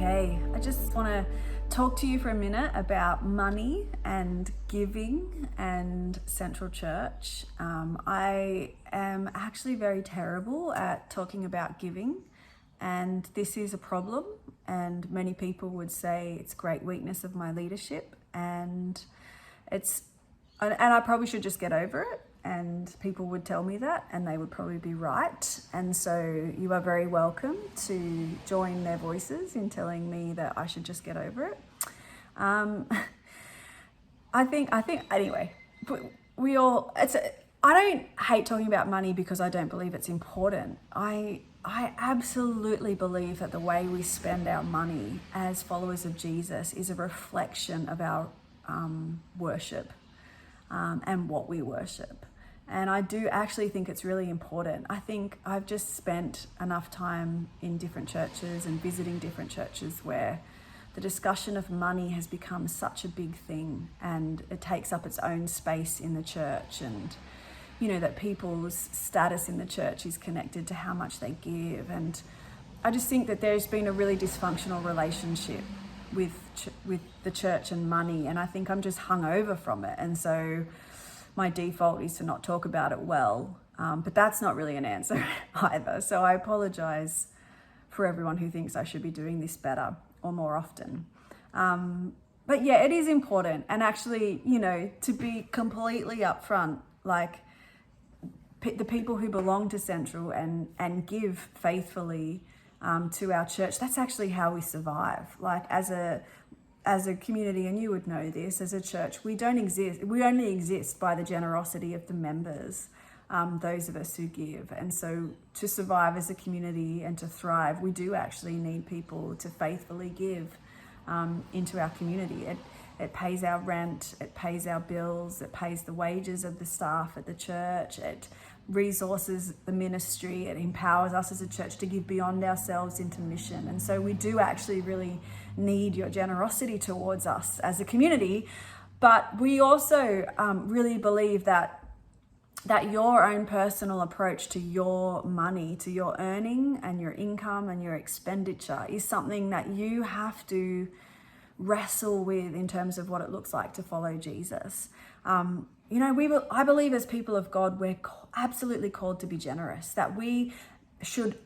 okay. I just want to talk to you for a minute about money and giving and Central Church. I am actually very terrible at talking about giving, and this is a problem, and many people would say it's a great weakness of my leadership, and I probably should just get over it. And people would tell me that, and they would probably be right. And so you are very welcome to join their voices in telling me that I should just get over it. I think anyway, I don't hate talking about money because I don't believe it's important. I absolutely believe that the way we spend our money as followers of Jesus is a reflection of our worship and what we worship. And I do actually think it's really important. I think I've just spent enough time in different churches and visiting different churches where the discussion of money has become such a big thing, and it takes up its own space in the church, and you know that people's status in the church is connected to how much they give. And I just think that there's been a really dysfunctional relationship with the church and money, and I think I'm just hungover from it. And so my default is to not talk about it well, but that's not really an answer either. So I apologize for everyone who thinks I should be doing this better or more often. But yeah, it is important. And actually, you know, to be completely upfront, like the people who belong to Central and give faithfully to our church, that's actually how we survive. Like as a community, and you would know this, as a church, we only exist by the generosity of the members, those of us who give. And so to survive as a community and to thrive, we do actually need people to faithfully give into our community. It pays our rent, it pays our bills, it pays the wages of the staff at the church, it resources the ministry, it empowers us as a church to give beyond ourselves into mission. And so we do actually really need your generosity towards us as a community. But we also really believe that your own personal approach to your money, to your earning and your income and your expenditure is something that you have to wrestle with in terms of what it looks like to follow Jesus. You know, I believe as people of God, we're absolutely called to be generous, that we should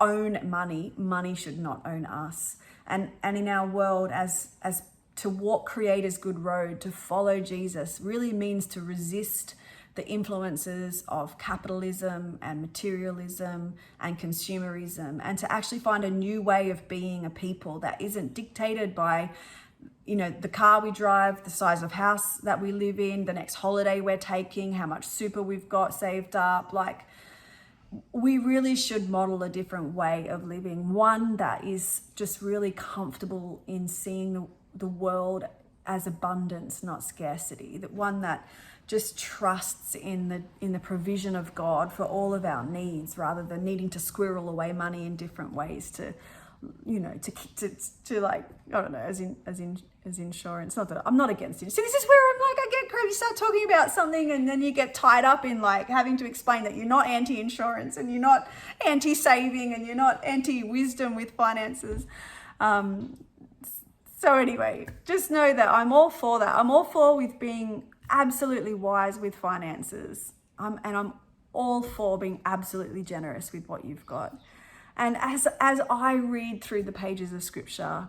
own money. Money should not own us. And in our world, as to walk Creator's good road, to follow Jesus really means to resist the influences of capitalism and materialism and consumerism, and to actually find a new way of being a people that isn't dictated by, you know, the car we drive, the size of house that we live in, the next holiday we're taking, how much super we've got saved up. Like, we really should model a different way of living, one that is just really comfortable in seeing the world as abundance, not scarcity. That one that just trusts in the provision of God for all of our needs, rather than needing to squirrel away money in different ways to, you know, to like, I don't know, as insurance. Not that I'm not against it. So this is where I'm like, I get crazy. You start talking about something and then you get tied up in like having to explain that you're not anti-insurance and you're not anti-saving and you're not anti-wisdom with finances. So anyway, just know that I'm all for that. I'm all for with being absolutely wise with finances. And I'm all for being absolutely generous with what you've got. And as I read through the pages of scripture,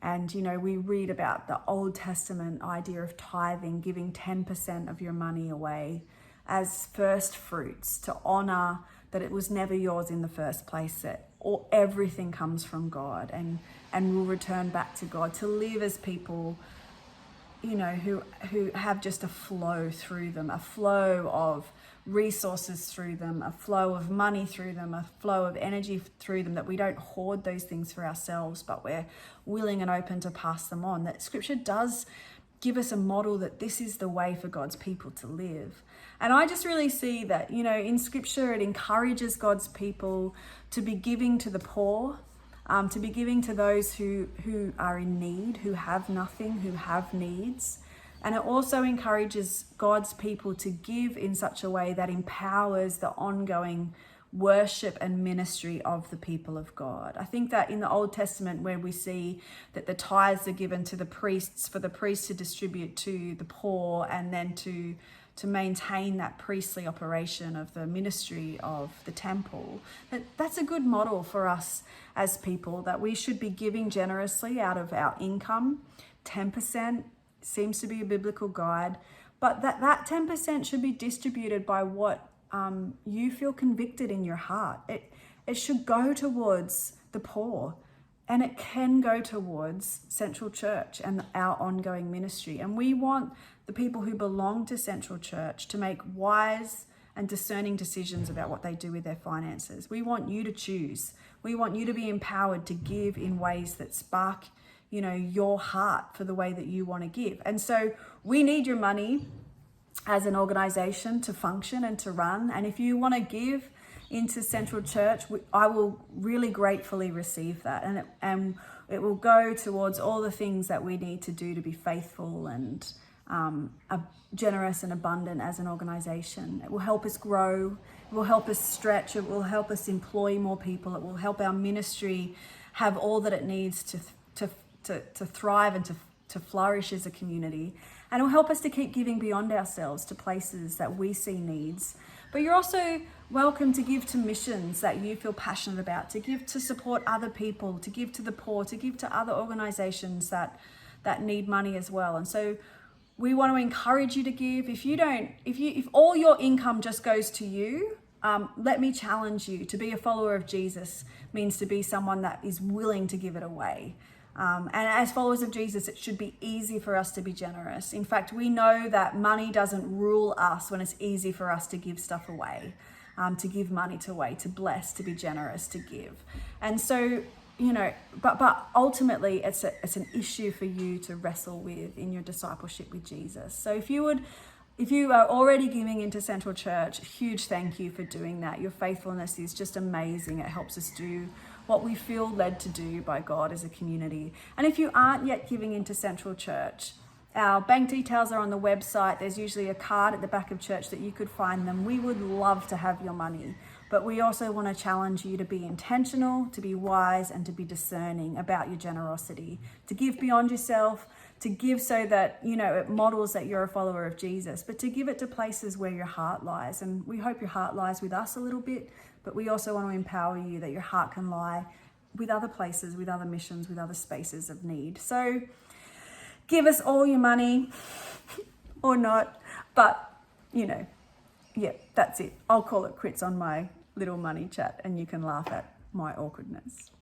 and, you know, we read about the Old Testament idea of tithing, giving 10% of your money away as first fruits to honor that it was never yours in the first place, that everything comes from God and will return back to God, to live as people, you know, who have just a flow through them, a flow of resources through them, a flow of money through them, a flow of energy through them, that we don't hoard those things for ourselves, but we're willing and open to pass them on. That scripture does give us a model that this is the way for God's people to live. And I just really see that, you know, in scripture, it encourages God's people to be giving to the poor, to be giving to those who are in need, who have nothing, who have needs. And it also encourages God's people to give in such a way that empowers the ongoing worship and ministry of the people of God. I think that in the Old Testament, where we see that the tithes are given to the priests for the priests to distribute to the poor, and then to maintain that priestly operation of the ministry of the temple, that's a good model for us as people, that we should be giving generously out of our income. 10% seems to be a biblical guide, but that 10% should be distributed by what you feel convicted in your heart. It should go towards the poor, and it can go towards Central Church and our ongoing ministry. And we want the people who belong to Central Church to make wise and discerning decisions about what they do with their finances. We want you to choose. We want you to be empowered to give in ways that spark, your heart for the way that you want to give. And so we need your money as an organization to function and to run. And if you want to give into Central Church, I will really gratefully receive that. And it will go towards all the things that we need to do to be faithful and generous and abundant as an organization. It will help us grow. It will help us stretch. It will help us employ more people. It will help our ministry have all that it needs to thrive and to flourish as a community. And it will help us to keep giving beyond ourselves to places that we see needs. But you're also welcome to give to missions that you feel passionate about, to give to support other people, to give to the poor, to give to other organizations that need money as well. And so we want to encourage you to give. If all your income just goes to you, let me challenge you to be a follower of Jesus means to be someone that is willing to give it away. And as followers of Jesus, it should be easy for us to be generous. In fact, we know that money doesn't rule us when it's easy for us to give stuff away, to give money away, to bless, to be generous, to give. And so, but ultimately it's an issue for you to wrestle with in your discipleship with Jesus. So if you are already giving into Central Church, huge thank you for doing that. Your faithfulness is just amazing. It helps us do what we feel led to do by God as a community. And if you aren't yet giving into Central Church, our bank details are on the website. There's usually a card at the back of church that you could find them. We would love to have your money, but we also want to challenge you to be intentional, to be wise, and to be discerning about your generosity, to give beyond yourself, to give so that, it models that you're a follower of Jesus, but to give it to places where your heart lies. And we hope your heart lies with us a little bit, but we also want to empower you that your heart can lie with other places, with other missions, with other spaces of need. So give us all your money or not, but, that's it. I'll call it quits on my little money chat, and you can laugh at my awkwardness.